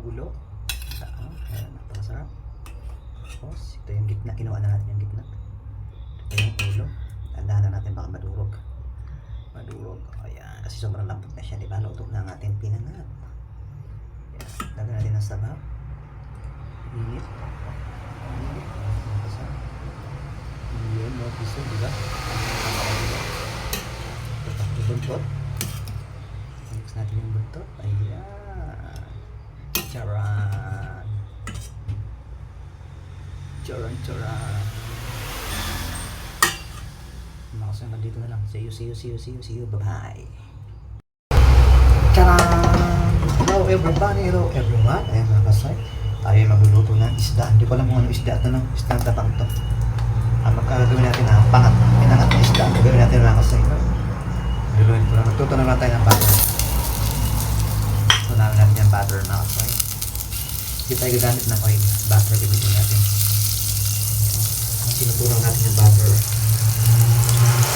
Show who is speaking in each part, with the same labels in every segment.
Speaker 1: gulo. Ayan, napakasarap. Tapos, ito yung gitna. Kinuha na natin yung gitna. Ito yung ulo. Tandaan na natin baka madurog. Ayan. Kasi sobrang lambot na siya. Diba? Luto na ang ating pinangat. Ayan. Lagyan natin ng sabaw. Init. Napakasarap. Ayan, mga piso. Diba? Ito, yung buntot. Mix natin yung buntot. Ayan. Charan. Makasama hanggang dito na lang. See you. Bye-bye. Charan! Hello everybody. Hello everyone. Ayan mga kasay. Tayo ay magluluto ng isda. Hindi ko alam kung ano isda ito. Isda ang tapang ito. Ang magkagawin natin ang pangat. Pinangat ng isda. Ang gagawin natin mga kasay. Luluin ko lang. Magtuto naman tayo ng butter. Tunamin natin yung butter mga kasay. Hindi tayo gagamit ng oil. Butter gamitin natin. Sinuturang natin yung butter.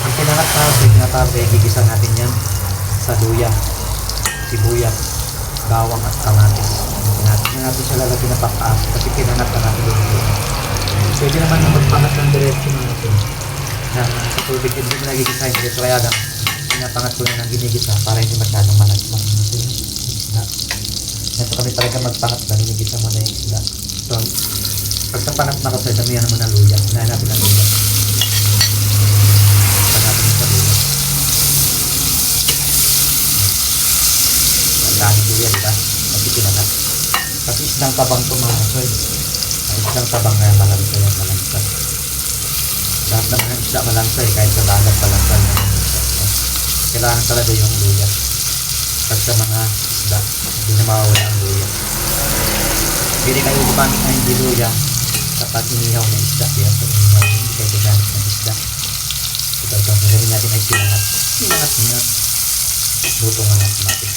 Speaker 1: Ang pinangat na kasi tinatabi, gigisa natin yan sa luya, sibuyas, bawang at kamatis. Hindi natin siya lalagyan na pakaas kasi pinangat na natin doon. Pwede naman na magpangat ng diretso natin na sa tubig, hindi mo nagigisahin diretso. Kaya lang, pinapangat ko na ng ginigisa para hindi masyadong malagpang. Ganito kami talaga magpangat na ginigisa mo na yung isda. So, pag sa pangat na kasi, damihan mo ng luya. Unahin natin ng luya. Pag natin yung sa luya. Ang daming luya, diba? Kasi pinangat. Kasi isdang tabang ito mga kasoy. Ang isdang tabang na malansa yan, malansa. Lahat naman ng isda malansa eh, kahit sa dagat malansa. Kailangan talaga yung luya. Pag sa mga isda, hindi na mawawala ang luya. Pwede kayo gumamit na hindi luya kapag inihaw na isda. Kaya sa inihaw, hindi kayo gagamit ng isda. Ito, gagawin natin ay pinangat. Pinangat. Luto nga natin natin.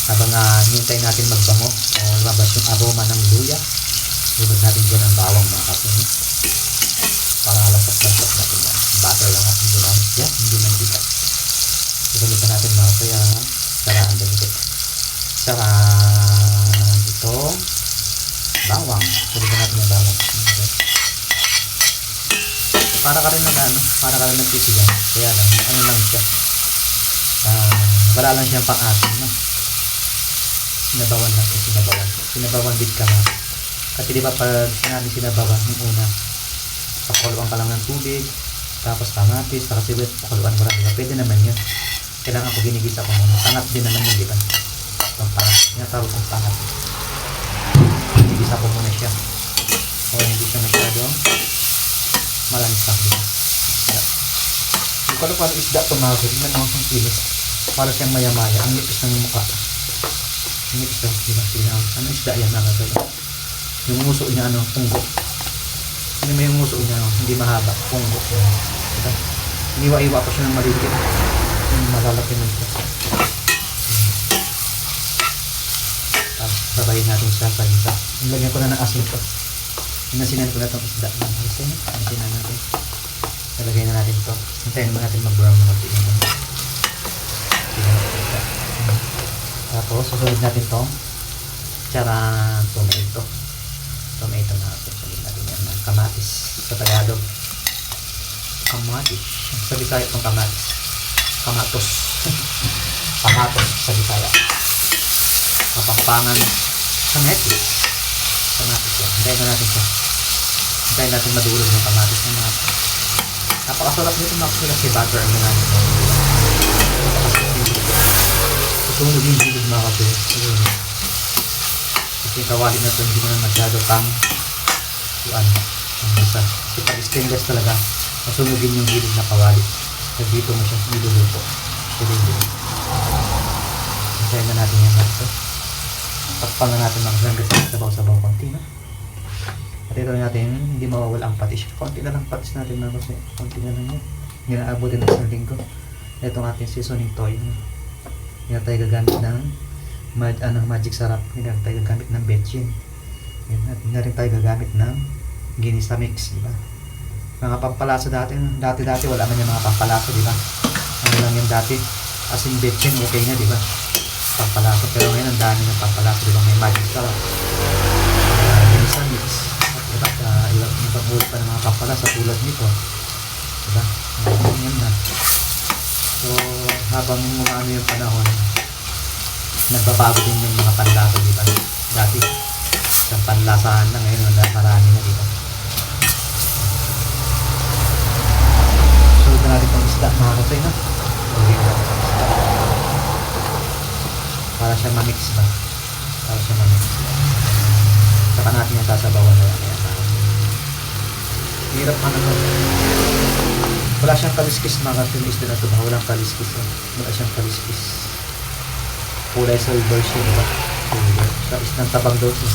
Speaker 1: Habang hintay natin magbango o lumabas yung aroma ng luya, lunod natin dyan ang bawang mga kapatid. Para lasap-lasap natin yan. Butter lang ating ginamit yan, hindi nang bigat. Gagamitan natin mga kaya saraan ganito. Saraan ito. Bawang. Gagamitan natin yung bawang. Okay. Para ka rin nagtitigan. Kaya lang, ano lang siya. Wala lang siyang pang-asin. No? Sinabawan lang siya, sinabawan with kamatis. Kasi di ba pag sinabi sinabawan, yung una, pakuluan ka lang ng tubig, tapos kamatis, tapos sibuyas, pakuluan mo lang. Pwede naman yun. Kailangan ko ginigisa ko muna. Pangat din naman yun, di ba? Itong pangat. Tinatawag kong pangat. Ginigisa ko muna siya. O hindi siya masyadong malansak din. Hindi ko alam kung ano isda ito mga kapatid. Tignan mo ang kilos. Para siyang maya-maya. Ang lipis ng mukha. Ang lipis ng diba? Ano isda yan mga kapatid? Yung nguso niya punggo. Hindi mo yung nguso niya hindi mahaba. Punggo. Diba? Iniwa-iwa ko siya ng maliit. Malalaki na siya. Sabayin natin siya sa isa. Nilagyan ko na ng asin ko. Inasinan ko na itong isda. Inasinan natin. Nalagay na natin ito. Hintayin naman natin mag-brown na mag-tingin. Tapos, susunod natin itong charan tomato. Tomato natin. Sabihin natin yan ng kamatis sa Tagalog. Kamatis. Sa Bisaya itong kamatis. Kamatos. Kamatos sa Bisaya. Kapampangan kamatis. Kamatis yan. Hintayin na natin siya. Hintayin natin madulog ng kamatis ng mga. Napakasarap nito kasi butter ang ginamit ko. Susunod yung bilog mga kapatid. Kasi kawali na ito hindi mo na masyado pang ang isa. Kasi pag stainless talaga, masunugin yung bilog na kawali. Kasi dito mo siya niluluto. Hintayin na natin yan natin. Takpan na natin hanggang sa sabaw-sabaw konti, no? At ito natin, hindi mawawala ang patis. Konti na lang patis natin na kasi konti na lang yan. Hindi na abutin ng isang linggo. Ito ang ating seasoning toy. Hindi na tayo gagamit ng magic sarap. Hindi na tayo gagamit ng betchin. Hindi na rin tayo gagamit ng ginisa mix, di ba? Mga pampalasa dati wala man yung mga pampalasa, di ba? Ano lang yung dati, as in betchin, okay na, di ba? pampalasa. Pero ngayon ang dami ng pampalasa, di ba? May magic sarap, ginisa mix, at ibang ulit pa ng mga pampalasa tulad nito, diba? Yan na. So habang umaano yung panahon, nagbabago din yung mga panlasa, diba? Dati isang panlasahan na, ngayon wala, marami na, diba? So ito natin itong isda, mga kasay, no? Para siya ma-mix ba? Para siya ma-mix. Saka natin yung sasabawan na yan. Hirap ano to. Wala siyang kaliskis, mga tumis na ito. Walang kaliskis. Wala siyang kaliskis. Kulay silver siya, diba? Silver. Sa isang tabang daw siya.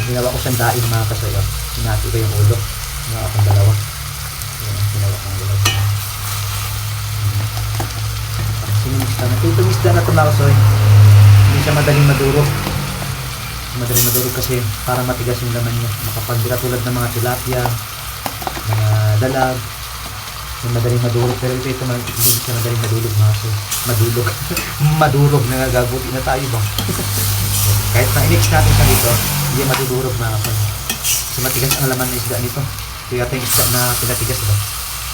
Speaker 1: Ginawa ko siyang daing, mga kasayo. Sinati ko yung ulo. Ginawa akong dalawa. Ginawa akong dalawa. Sinumista na. Itong isda na ito, mga kasayo. Hindi siya madaling madurog. Madaling madurog kasi para matigas yung laman niya. Makapagdira tulad ng mga tilapia, mga dalag, yung madaling madurog. Pero ito hindi siya madaling madurog, mga kasayo. Madulog. Madurog, nagagabuti na tayo ba? Kahit na-mix natin siya dito, hindi madudurog, mga kasayo. Kasi matigas ang laman ng isda nito. Kaya ito yung isda na pinatigas ba?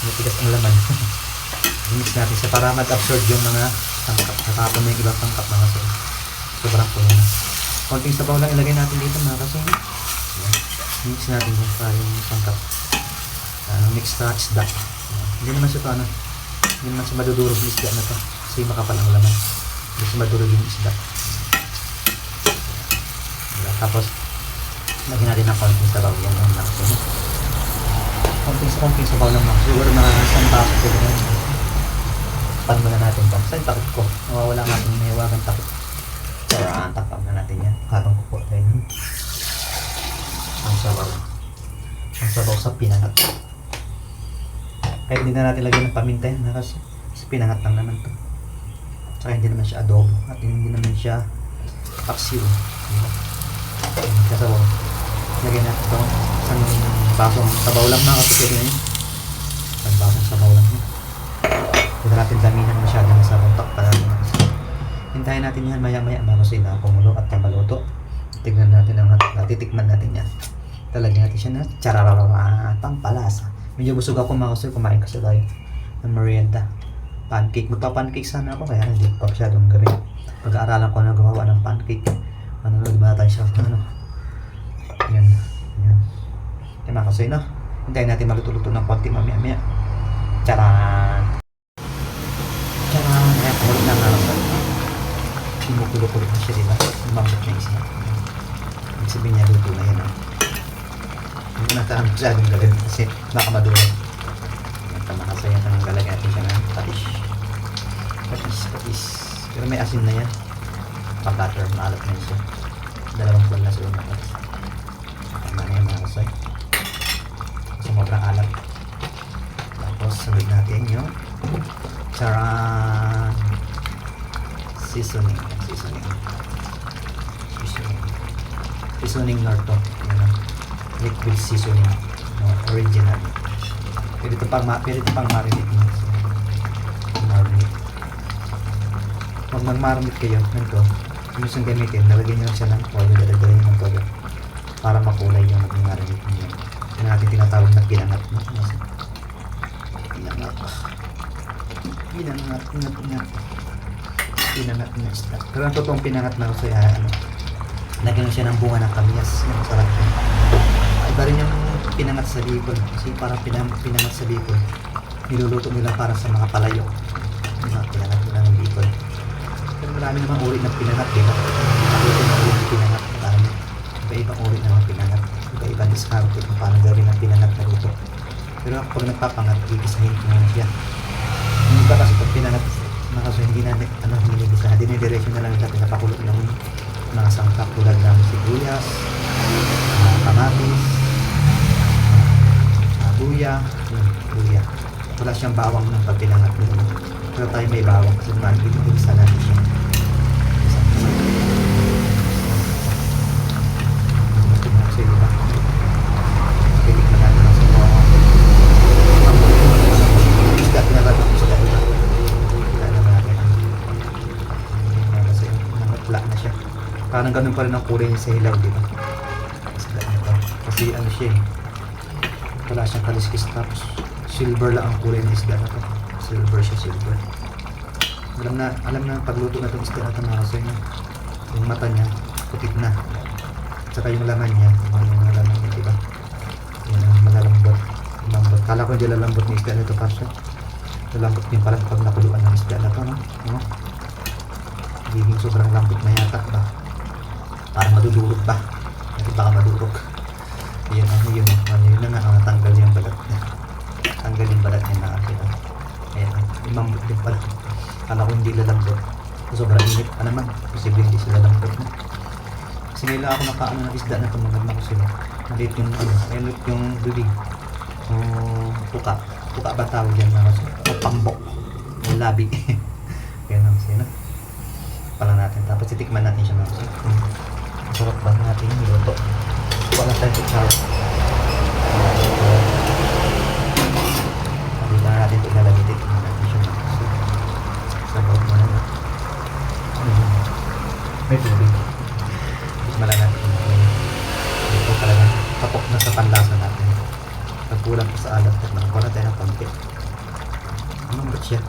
Speaker 1: Matigas ang laman. I-mix natin siya para mag-absorb yung mga tangkap. Nakapon mo yung ibang tangkap, mga kasayo. Sobrang puno na. Konting sabaw lang ilagay natin dito, mga kasayo. Mix natin yung para yung tangkap. Mix na isda. Hindi naman siya ito, hindi naman siya madudurog yung isda na ito. Kasi makapal ang laman. Hindi siya madurog yung isda. Tapos lagyan natin ng konting sabaw. Yan ang lang. Konting sabaw lang, mga siguro mga isang baso ko lang. Pan muna natin ito. Saan takot ko? Nawawala nga itong mahiwagang takot. Tara, tapang na natin yan. Habang kupo tayo nun. Ang sabaw. Ang sabaw sa pinangat. Kahit hindi na natin lagyan ng paminta yan. Kasi pinangat lang naman ito. Saka hindi naman siya adobo. At hindi naman siya paksiw. Kasabaw. Lagyan natin ito. Isang basong sabaw lang, mga kasi pwede na yun. Isang basong sabaw lang yun. Huwag natin daminan masyadong sa kontak para hintayin natin yan maya-maya, mga kasi na kumulo at maluto. Tignan natin titikman natin yan. Talagyan natin siya na charararara, pampalasa. Medyo busog ako, mga kasi kumain kasi tayo ng merienda. Pancake. Magpa-pancake sana ako, kaya hindi ko pa masyadong gawin. Pag-aaralan ko na gumawa ng pancake. Manonood ba tayo siya? Yan. Kaya, mga kasi, no? Hintayin natin maluto-luto ng konti mamaya-maya. Charan! Ayan, kumulot na nga lang. Kumukulo-kulo na siya, diba? Lumambot na isa. Ibig sabihin niya, luto na yan. Hindi nataan masyadong gawin kasi baka madulog. Tamakasaya ka ng galagay natin siya ng patis. Pero may asin na yan. Pa-butter, maalat na siya. 2 buwan na siya ng patis. Tama na yan, mga kasay. Sumobrang alat. Tapos, sunod natin yung charan seasoning norto, liquid seasoning, original. Pwede ito pang marinate mo. Pag mag-marinate kayo nito, yung isang gamitin, nalagyan nyo siya ng oil, dalagyan nyo ng todo para makulay yung mag-marinate nyo. Yan natin tinatawag na pinangat. Pinangat na isda. Pero ang totoong pinangat na kasi lagyan siya ng bunga ng kamyas. Yung masarap siya. Iba rin yung pinangat sa Bicol. Kasi parang pinangat sa Bicol, niluluto nila para sa mga palayo. Yung mga pinangat nila ng Bicol. Pero marami namang uri ng pinangat, diba? Ito na uri ng pinangat. Marami. Iba-ibang uri ng mga pinangat. Iba-ibang diskarte kung paano gawin ng pinangat na luto. Pero pag nagpapangat, ikisahin ko naman siya. Yung iba kasi pag pinangat, kasi hindi na hinigisa, dinidiretso na lang sa pinapakulot ng mga sangkap tulad ng sibuyas, kamatis, luya. Wala siyang bawang ng pagpinangat nito. Pero tayo may bawang kasi magigisa natin siya. Kasi diba? Pilik na natin sa mga isda, pinalagot isda. Parang ganun pa rin ang kulay niya sa hilaw, di ba? Isda nito. Kasi ano siya eh. Wala siyang kaliskis, tapos silver lang ang kulay ng isda na to. Silver siya, silver. Alam na pagluto na itong isda na ito mga kasoy na yung mata niya, putik na. Tsaka yung laman niya, yung laman niya, diba? Yan ang malalambot. Lambot. Kala ko hindi lalambot ng isda na ito, kasi lalambot din pala pag nakuluan ng isda na ito, no? Giging sobrang lambot na yata ba? Parang madudurog ba? Hindi baka madurog. Yan yun na nga, tanggal yung balat niya. Tanggal yung balat niya na akin. Ayan, imambot din pala. Kala ko hindi lalambot. Sobrang init pa naman. Posible hindi sila lalambot na. Kasi ngayon lang ako nakaano ng isda na tumaganda ko sila. Maliit yung maliit yung bibig. Tuka. Tuka ba tawag yan mga kasi? O pambok. O labi. Kaya naman sila. Pala natin. Tapos titikman natin siya mga kasi. Sarap ba natin yung niluto? Wala tayo kutsara. Sabi na natin ito ilalagay dito natin siya mga kasi. Sabaw mo na. May tubig. Tapos mala natin ito talaga kapok na sa panlasa natin. Pagkulang pa sa alat at nakakuha tayo ng konti. Amambot siya.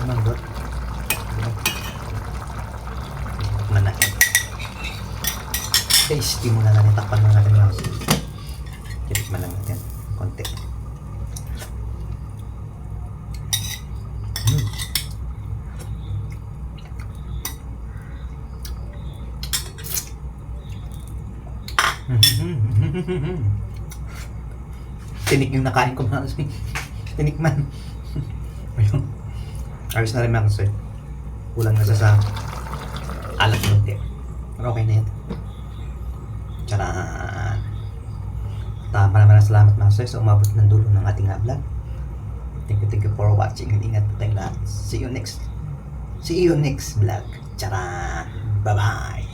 Speaker 1: Amambot. Tikman natin. Tasty muna natin. Takpan muna natin mga kasi. Tikman lang natin. Konti. Tinik yung nakain ko mga kasi. Tinikman. Ayun. Ayos na rin mga kasi. Kulang na sa alat konti. Pero okay na yan. Tcharan! Maraming salamat mga kasi sa umabot ng dulo ng ating vlog. Thank you for watching. Ingat po tayong lahat. See you next vlog. Tcharan! Bye-bye!